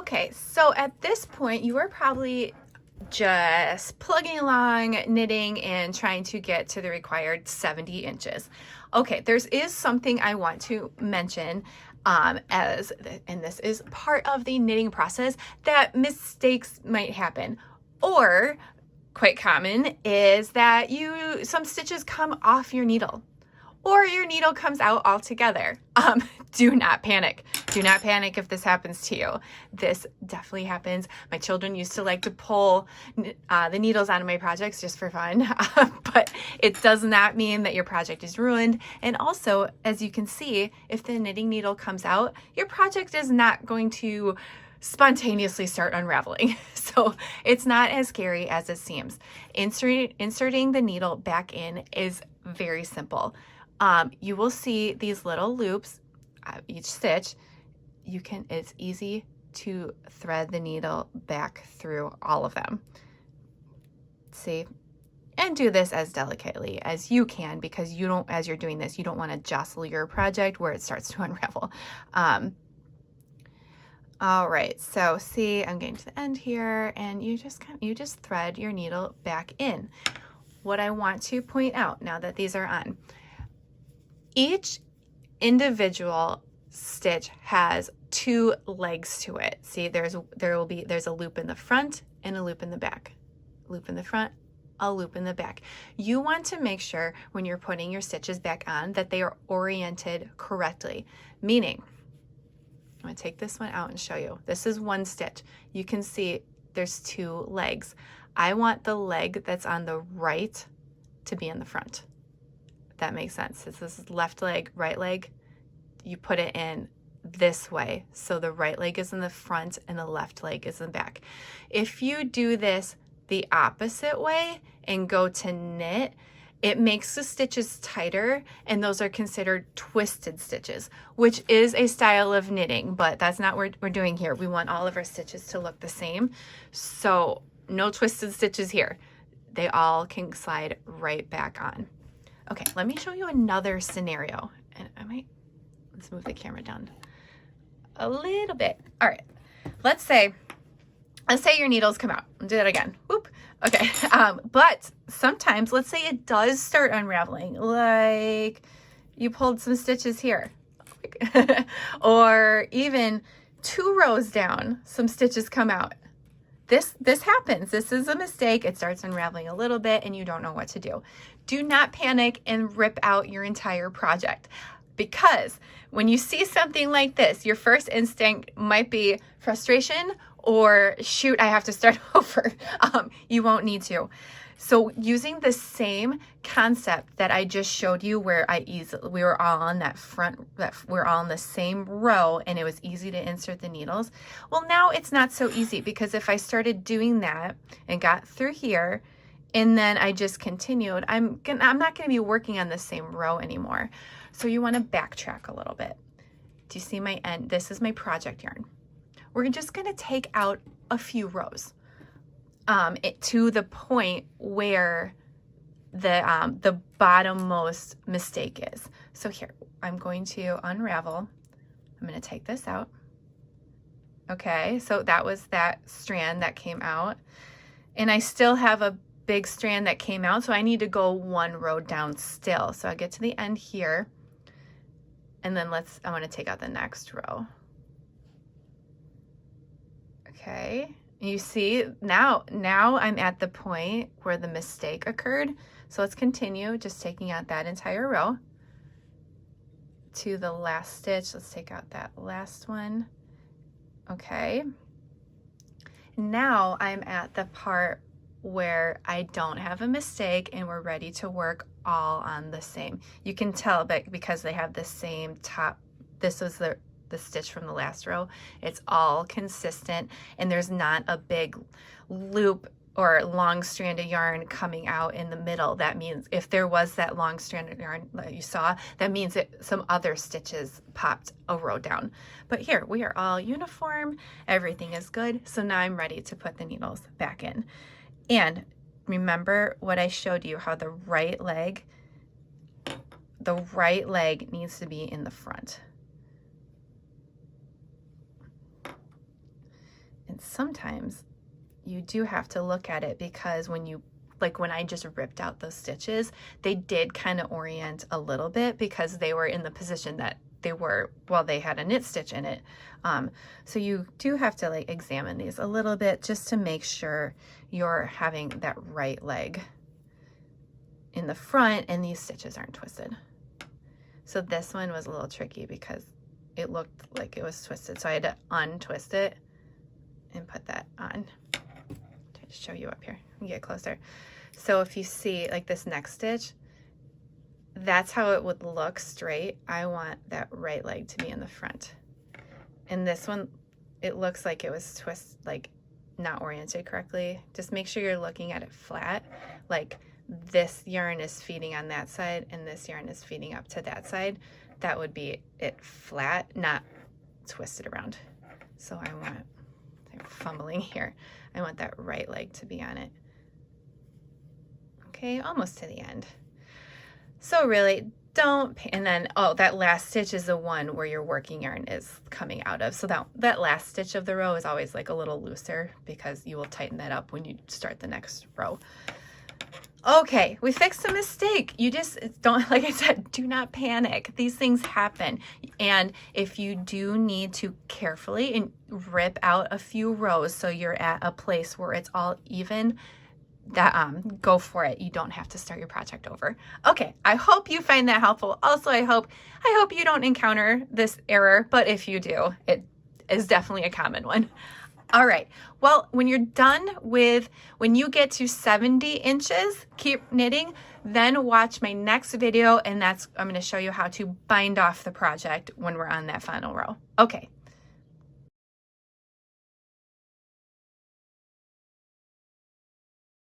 Okay, so at this point, you are probably just plugging along, knitting, and trying to get to the required 70 inches. Okay, is something I want to mention and this is part of the knitting process, that mistakes might happen. Or, quite common, is that some stitches come off your needle, or your needle comes out altogether. Do not panic. Do not panic if this happens to you. This definitely happens. My children used to like to pull the needles out of my projects just for fun, but it does not mean that your project is ruined. And also, as you can see, if the knitting needle comes out, your project is not going to spontaneously start unraveling. So it's not as scary as it seems. Inserting the needle back in is very simple. You will see these little loops each stitch. It's easy to thread the needle back through all of them. See? And do this as delicately as you can, because as you're doing this, you don't want to jostle your project where it starts to unravel. All right, so see, I'm getting to the end here, and you just thread your needle back in. What I want to point out now that these are on, each individual stitch has two legs to it. See, there's a loop in the front and a loop in the back. Loop in the front, a loop in the back. You want to make sure when you're putting your stitches back on that they are oriented correctly, meaning, I'm going to take this one out and show you. This is one stitch. You can see there's two legs. I want the leg that's on the right to be in the front. That makes sense. This is left leg, right leg. You put it in this way. So the right leg is in the front and the left leg is in the back. If you do this the opposite way and go to knit, it makes the stitches tighter, and those are considered twisted stitches, which is a style of knitting, but that's not what we're doing here. We want all of our stitches to look the same. So no twisted stitches here. They all can slide right back on. Okay, let me show you another scenario, and let's move the camera down a little bit. All right, let's say your needles come out. I'll do that again. Whoop. Okay, but sometimes, let's say it does start unraveling, like you pulled some stitches here, or even 2 rows down, some stitches come out. This happens. This is a mistake. It starts unraveling a little bit and you don't know what to do. Do not panic and rip out your entire project, because when you see something like this, your first instinct might be frustration or shoot, I have to start over. You won't need to. So using the same concept that I just showed you, where we were all on we're all in the same row and it was easy to insert the needles. Well, now it's not so easy, because if I started doing that and got through here and then I just continued, I'm not going to be working on the same row anymore. So you want to backtrack a little bit. Do you see my end? This is my project yarn. We're just going to take out a few rows. To the point where the bottommost mistake is. So here, I'm going to unravel. I'm going to take this out. Okay, so that was that strand that came out. And I still have a big strand that came out, so I need to go 1 row down still. So I get to the end here, and then I want to take out the next row. Okay. You see, now I'm at the point where the mistake occurred. So let's continue just taking out that entire row to the last stitch. Let's take out that last one. Okay. Now I'm at the part where I don't have a mistake and we're ready to work all on the same. You can tell because they have the same top. This was the stitch from the last row. It's all consistent, and there's not a big loop or long strand of yarn coming out in the middle. That means if there was that long strand of yarn that you saw, that means that some other stitches popped a row down. But here we are all uniform, everything is good. So now I'm ready to put the needles back in. And remember what I showed you, how the right leg needs to be in the front. And sometimes you do have to look at it, because when you, like when I just ripped out those stitches, they did kind of orient a little bit because they were in the position that they were while they had a knit stitch in it. So you do have to like examine these a little bit just to make sure you're having that right leg in the front and these stitches aren't twisted. So this one was a little tricky because it looked like it was twisted. So I had to untwist it and put that on. Try to show you up here and get closer. So if you see like this next stitch, that's how it would look straight. I want that right leg to be in the front. And this one, it looks like it was like not oriented correctly. Just make sure you're looking at it flat. Like this yarn is feeding on that side and this yarn is feeding up to that side. That would be it flat, not twisted around. So I want, I'm fumbling here. I want that right leg to be on it. Okay, almost to the end. So really don't, and then, oh, that last stitch is the one where your working yarn is coming out of. So that last stitch of the row is always like a little looser because you will tighten that up when you start the next row. Okay, we fixed a mistake. You just don't, like I said, do not panic. These things happen. And if you do need to carefully and rip out a few rows so you're at a place where it's all even, that go for it. You don't have to start your project over. Okay, I hope you find that helpful. Also, I hope you don't encounter this error, but if you do, it is definitely a common one. All right, well, when you're done with, when you get to 70 inches, keep knitting, then watch my next video, and I'm going to show you how to bind off the project when we're on that final row. Okay,